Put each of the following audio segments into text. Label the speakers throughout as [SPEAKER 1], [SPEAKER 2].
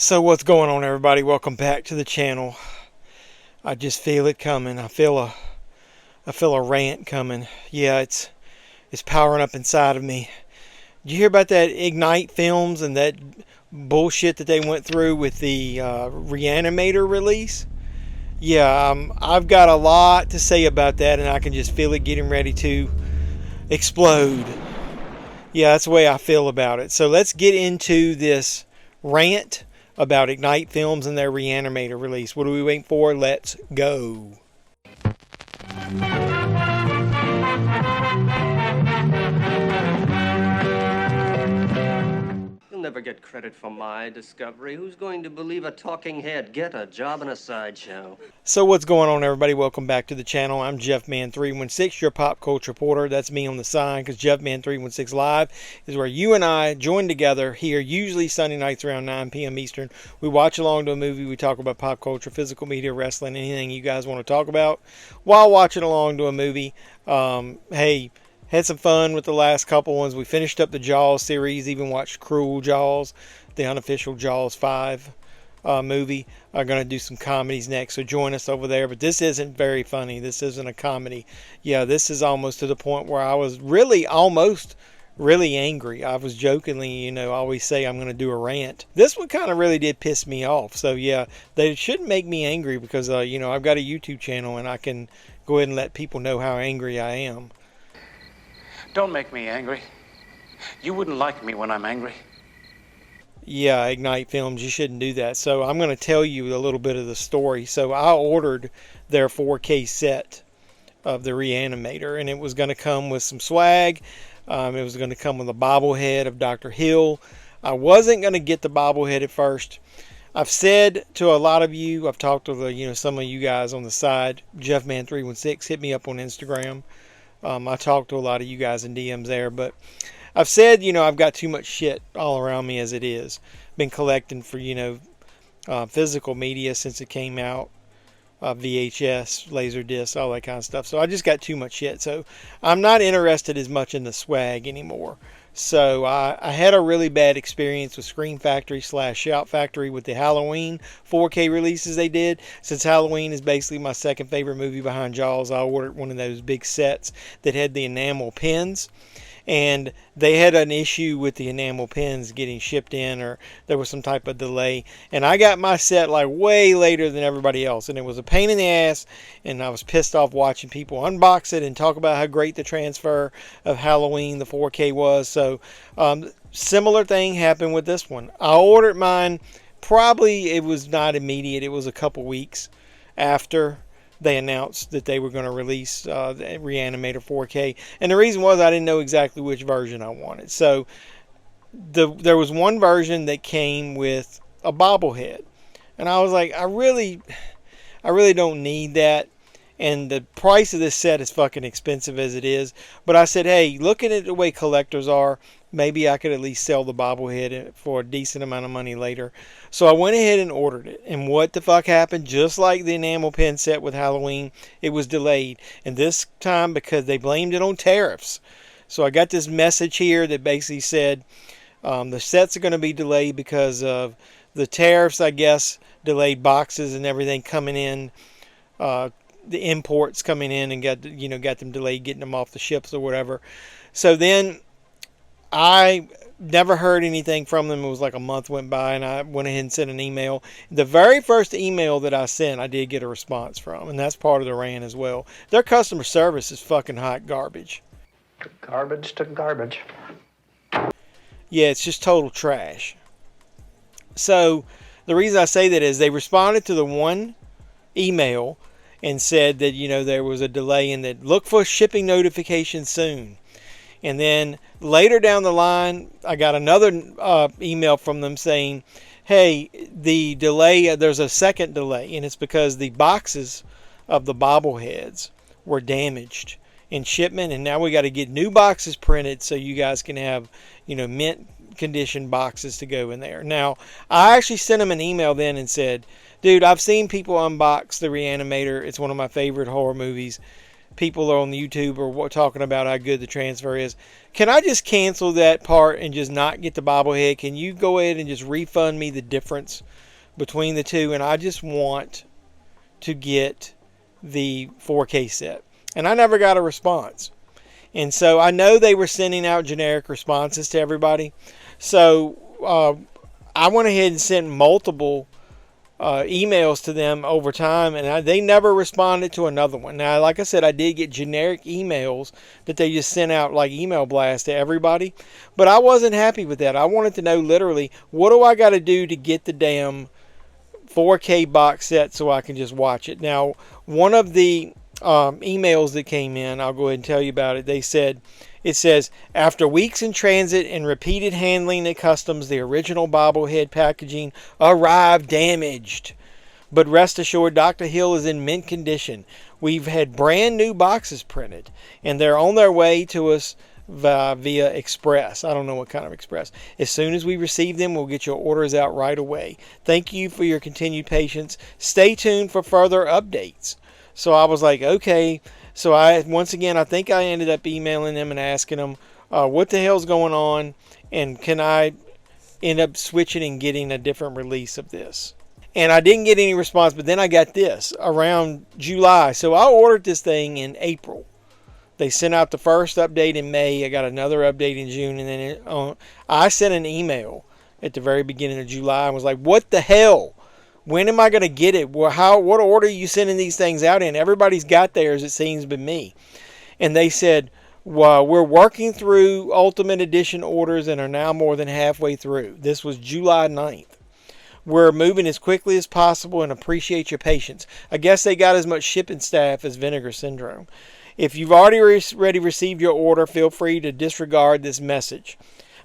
[SPEAKER 1] So what's going on, everybody? Welcome back to the channel. I just feel it coming. I feel a rant coming. Yeah, it's powering up inside of me. Did you hear about that Ignite Films and that bullshit that they went through with the Re-Animator release? Yeah, I've got a lot to say about that, and I can just feel it getting ready to explode. Yeah, that's the way I feel about it. So let's get into this rant about Ignite Films and their Re-Animator release. What are we waiting for? Let's go.
[SPEAKER 2] You'll never get credit for my discovery. Who's going to believe a talking head? Get a job in a sideshow.
[SPEAKER 1] So what's going on, everybody? Welcome back to the channel. I'm JeffMan316, your pop culture reporter. That's me on the sign, because JeffMan316 Live is where you and I join together here, usually Sunday nights around 9 p.m. Eastern. We watch along to a movie. We talk about pop culture, physical media, wrestling, anything you guys want to talk about while watching along to a movie. Hey, had some fun with the last couple ones. We finished up the Jaws series, even watched Cruel Jaws, the unofficial Jaws 5 movie. I'm going to do some comedies next, so join us over there. But this isn't very funny. This isn't a comedy. Yeah, this is almost to the point where I was really angry. I was jokingly, always say I'm going to do a rant. This one kind of really did piss me off. So yeah, they shouldn't make me angry because, I've got a YouTube channel and I can go ahead and let people know how angry I am.
[SPEAKER 3] Don't make me angry. You wouldn't like me when I'm angry.
[SPEAKER 1] Yeah, Ignite Films, you shouldn't do that. So I'm going to tell you a little bit of the story. So I ordered their 4K set of the Re-Animator, and it was going to come with some swag. It was going to come with a bobblehead of Dr. Hill. I wasn't going to get the bobblehead at first. I've said to a lot of you, I've talked to some of you guys on the side, JeffMan316, hit me up on Instagram. I talked to a lot of you guys in DMs there, but I've said, I've got too much shit all around me as it is. Been collecting for, physical media since it came out, VHS, Laserdisc, all that kind of stuff. So I just got too much shit. So I'm not interested as much in the swag anymore. So I had a really bad experience with Scream Factory / Shout Factory with the Halloween 4K releases they did. Since Halloween is basically my second favorite movie behind Jaws, I ordered one of those big sets that had the enamel pins. And they had an issue with the enamel pins getting shipped in, or there was some type of delay. And I got my set like way later than everybody else. And it was a pain in the ass. And I was pissed off watching people unbox it and talk about how great the transfer of Halloween, the 4K was. So similar thing happened with this one. I ordered mine. Probably it was not immediate. It was a couple weeks after they announced that they were going to release the Re-Animator 4K. And the reason was I didn't know exactly which version I wanted. So there was one version that came with a bobblehead. And I was like, I really don't need that. And the price of this set is fucking expensive as it is. But I said, hey, looking at the way collectors are, maybe I could at least sell the bobblehead for a decent amount of money later. So I went ahead and ordered it. And what the fuck happened? Just like the enamel pin set with Halloween, it was delayed. And this time because they blamed it on tariffs. So I got this message here that basically said the sets are going to be delayed because of the tariffs, I guess, delayed boxes and everything coming in. The imports coming in and got them delayed getting them off the ships or whatever. So then I never heard anything from them. It was like a month went by and I went ahead and sent an email. The very first email that I sent, I did get a response from, and that's part of the rant as well. Their customer service is fucking hot garbage.
[SPEAKER 3] Garbage to garbage.
[SPEAKER 1] Yeah, it's just total trash. So the reason I say that is they responded to the one email and said that, there was a delay and that look for shipping notification soon. And then later down the line, I got another email from them saying, hey, the delay, there's a second delay, and it's because the boxes of the bobbleheads were damaged in shipment, and now we got to get new boxes printed so you guys can have, mint condition boxes to go in there. Now, I actually sent them an email then and said, dude, I've seen people unbox the Re-Animator. It's one of my favorite horror movies. people on YouTube are talking about how good the transfer is. Can I just cancel that part and just not get the bobblehead? Can you go ahead and just refund me the difference between the two? And I just want to get the 4K set. And I never got a response. And so I know they were sending out generic responses to everybody. So I went ahead and sent multiple emails to them over time, and they never responded to another one. Now, like I said, I did get generic emails that they just sent out like email blasts to everybody, but I wasn't happy with that. I wanted to know literally, what do I got to do to get the damn 4K box set so I can just watch it? Now, one of the emails that came in, I'll go ahead and tell you about it. It says, after weeks in transit and repeated handling at customs, the original bobblehead packaging arrived damaged. But rest assured, Dr. Hill is in mint condition. We've had brand new boxes printed, and they're on their way to us via express. I don't know what kind of express. As soon as we receive them, we'll get your orders out right away. Thank you for your continued patience. Stay tuned for further updates. So I was like, okay. So I think I ended up emailing them and asking them what the hell's going on, and can I end up switching and getting a different release of this. And I didn't get any response, but then I got this around July. So I ordered this thing in April. They sent out the first update in May. I got another update in June, and then I sent an email at the very beginning of July and was like, what the hell? When am I going to get it? Well, what order are you sending these things out in? Everybody's got theirs, it seems, but me. And they said, well, we're working through Ultimate Edition orders and are now more than halfway through. This was July 9th. We're moving as quickly as possible and appreciate your patience. I guess they got as much shipping staff as Vinegar Syndrome. If you've already received your order, feel free to disregard this message.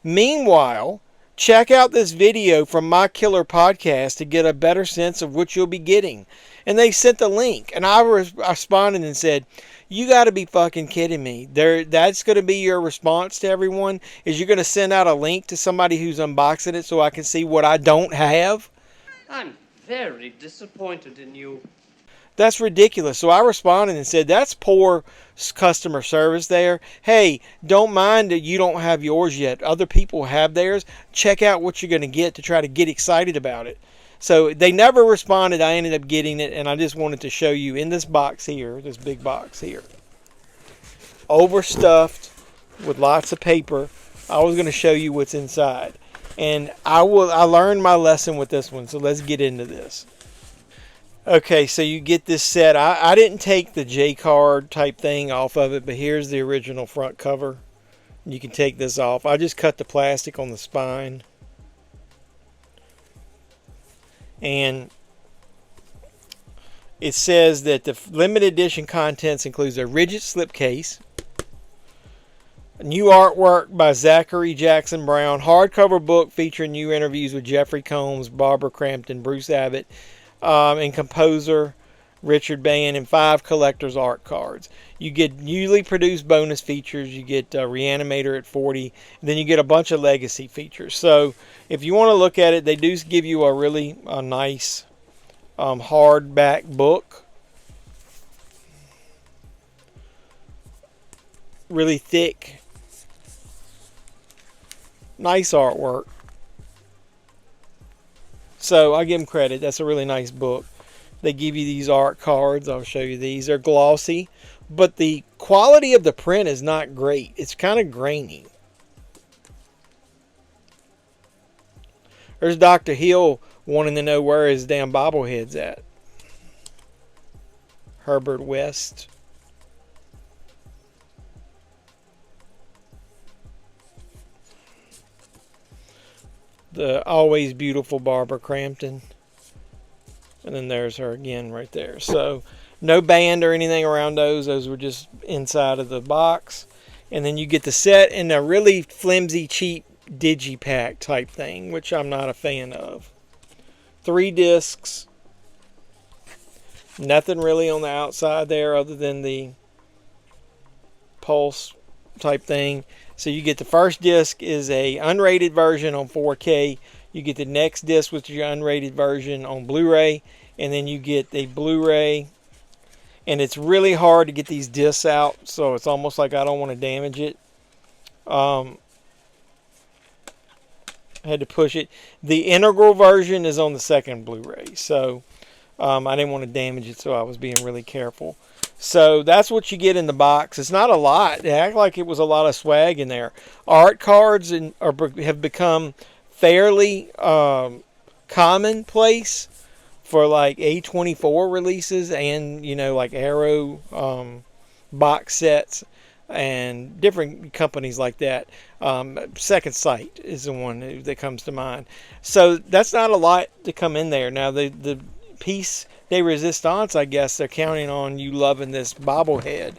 [SPEAKER 1] Meanwhile, check out this video from My Killer Podcast to get a better sense of what you'll be getting. And they sent the link. And I responded and said, you got to be fucking kidding me. That's going to be your response to everyone? Is you're going to send out a link to somebody who's unboxing it so I can see what I don't have?
[SPEAKER 2] I'm very disappointed in you.
[SPEAKER 1] That's ridiculous. So I responded and said, that's poor customer service there. Hey, don't mind that you don't have yours yet. Other people have theirs. Check out what you're going to get to try to get excited about it. So they never responded. I ended up getting it, and I just wanted to show you in this box here, this big box here, overstuffed with lots of paper. I was going to show you what's inside. And I learned my lesson with this one, so let's get into this. Okay, so you get this set. I didn't take the J-card type thing off of it, but here's the original front cover. You can take this off. I just cut the plastic on the spine. And it says that the limited edition contents includes a rigid slipcase, new artwork by Zachary Jackson Brown, hardcover book featuring new interviews with Jeffrey Combs, Barbara Crampton, Bruce Abbott, and composer Richard Band, and 5 collector's art cards. You get newly produced bonus features. You get Re-Animator at 40. And then you get a bunch of legacy features. So if you want to look at it, they do give you a really nice hardback book. Really thick. Nice artwork. So I give them credit. That's a really nice book. They give you these art cards. I'll show you these. They're glossy, but the quality of the print is not great. It's kind of grainy. There's Dr. Hill wanting to know where his damn bobblehead's at. Herbert West. The always beautiful Barbara Crampton. And then there's her again right there. So no band or anything around those. Those were just inside of the box. And then you get the set in a really flimsy, cheap digipack type thing, which I'm not a fan of. 3 discs. Nothing really on the outside there other than the pulse type thing. So you get the first disc is a unrated version on 4K. You get the next disc, which is your unrated version on Blu-ray, and then you get the Blu-ray, and it's really hard to get these discs out, so it's almost like I don't want to damage it. I had to push it. The integral version is on the second Blu-ray, so I didn't want to damage it, so I was being really careful. So that's what you get in the box. It's not a lot. It acted like it was a lot of swag in there. Art cards have become fairly commonplace for like A24 releases, and like Arrow box sets and different companies like that. Second Sight is the one that comes to mind. So that's not a lot to come in there. Now the piece de resistance, I guess they're counting on you loving this bobblehead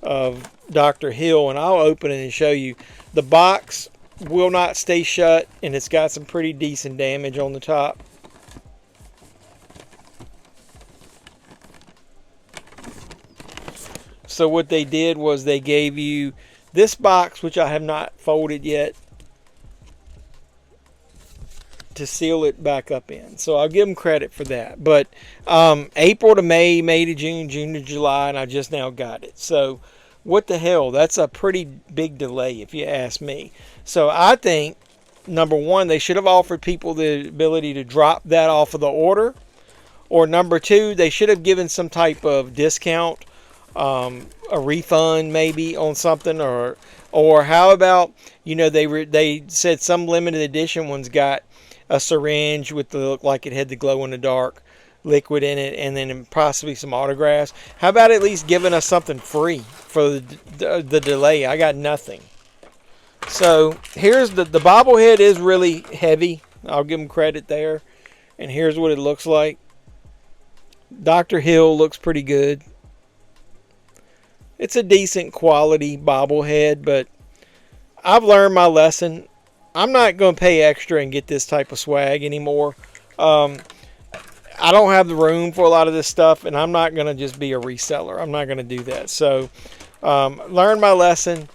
[SPEAKER 1] of Dr. Hill, and I'll open it and show you. The box will not stay shut, and it's got some pretty decent damage on the top. So what they did was they gave you this box, which I have not folded yet, to seal it back up in. So I'll give them credit for that. But April to May, May to June, June to July, and I just now got it. So what the hell? That's a pretty big delay if you ask me. So I think, number one, they should have offered people the ability to drop that off of the order. Or number two, they should have given some type of discount, a refund maybe on something. Or how about, they said some limited edition ones got a syringe with the look like it had the glow in the dark liquid in it, and then possibly some autographs. How about at least giving us something free for the delay? I got nothing. So here's the bobblehead is really heavy. I'll give them credit there. And here's what it looks like. Dr. Hill looks pretty good. It's a decent quality bobblehead, but I've learned my lesson. I'm not going to pay extra and get this type of swag anymore. I don't have the room for a lot of this stuff, and I'm not going to just be a reseller. I'm not going to do that. So, learn my lesson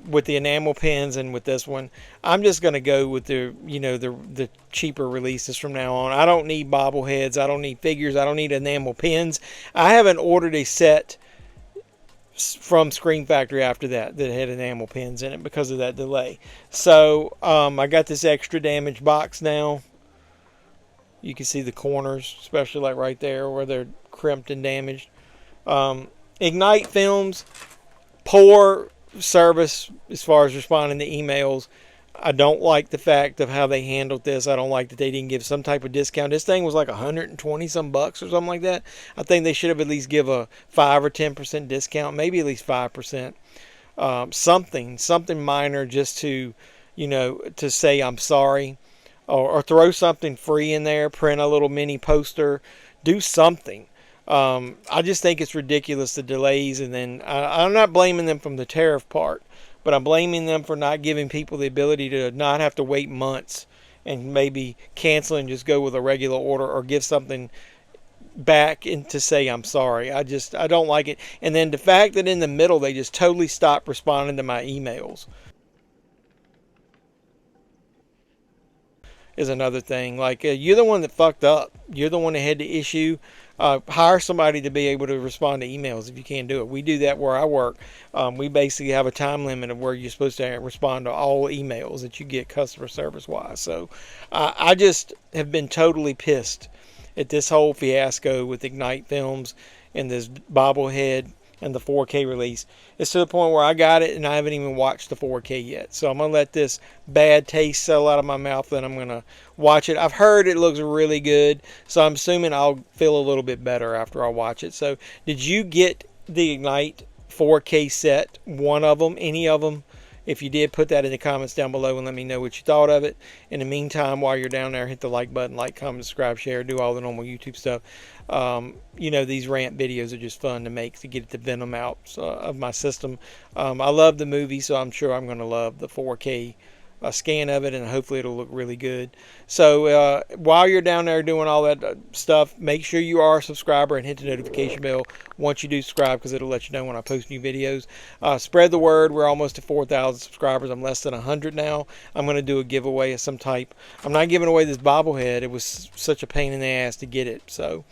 [SPEAKER 1] with the enamel pins and with this one. I'm just going to go with the cheaper releases from now on. I don't need bobbleheads. I don't need figures. I don't need enamel pins. I haven't ordered a set from Screen Factory after that had enamel pins in it because of that delay. So I got this extra damaged box now. You can see the corners, especially like right there where they're crimped and damaged. Ignite Films, poor service as far as responding to emails. I don't like the fact of how they handled this. I don't like that they didn't give some type of discount. This thing was like 120 some bucks or something like that. I think they should have at least give a 5 or 10% discount, maybe at least 5%. Something minor just to, to say I'm sorry, or throw something free in there, print a little mini poster, do something. I just think it's ridiculous, the delays, and then I'm not blaming them from the tariff part. But I'm blaming them for not giving people the ability to not have to wait months and maybe cancel and just go with a regular order, or give something back and to say I'm sorry. I don't like it. And then the fact that in the middle they just totally stopped responding to my emails is another thing. Like, you're the one that fucked up. You're the one that had the issue. Hire somebody to be able to respond to emails if you can't do it. We do that where I work. We basically have a time limit of where you're supposed to respond to all emails that you get customer service wise. So I just have been totally pissed at this whole fiasco with Ignite Films and this bobblehead and the 4K release. It's to the point where I got it and I haven't even watched the 4K yet. So I'm going to let this bad taste settle out of my mouth, then I'm going to watch it. I've heard it looks really good, so I'm assuming I'll feel a little bit better after I watch it. So did you get the Ignite 4K set? One of them? Any of them? If you did, put that in the comments down below and let me know what you thought of it. In the meantime, while you're down there, hit the like button, like, comment, subscribe, share, do all the normal YouTube stuff. These rant videos are just fun to make to get the venom out of my system. I love the movie, so I'm sure I'm going to love the 4K scan of it, and hopefully it'll look really good. So while you're down there doing all that stuff, make sure you are a subscriber and hit the notification bell once you do subscribe, because it'll let you know when I post new videos. Spread the word. We're almost to 4,000 subscribers. I'm less than 100 now. I'm going to do a giveaway of some type. I'm not giving away this bobblehead. It was such a pain in the ass to get it. So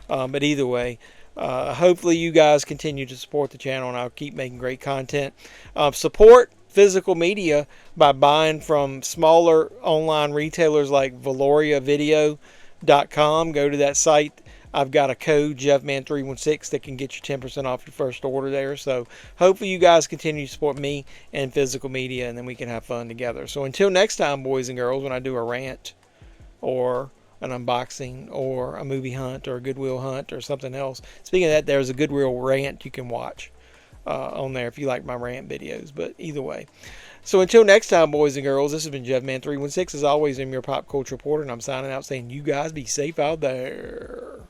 [SPEAKER 1] but either way, Hopefully you guys continue to support the channel, and I'll keep making great content. Support physical media by buying from smaller online retailers like ValoriaVideo.com. Go to that site. I've got a code, JeffMan316, that can get you 10% off your first order there. So hopefully you guys continue to support me and physical media, and then we can have fun together. So until next time, boys and girls, when I do a rant or an unboxing or a movie hunt or a Goodwill hunt or something else. Speaking of that, there's a Goodwill rant you can watch on there if you like my rant videos. But either way. So until next time, boys and girls, this has been JeffMan316. As always, I'm your pop culture reporter, and I'm signing out saying you guys be safe out there.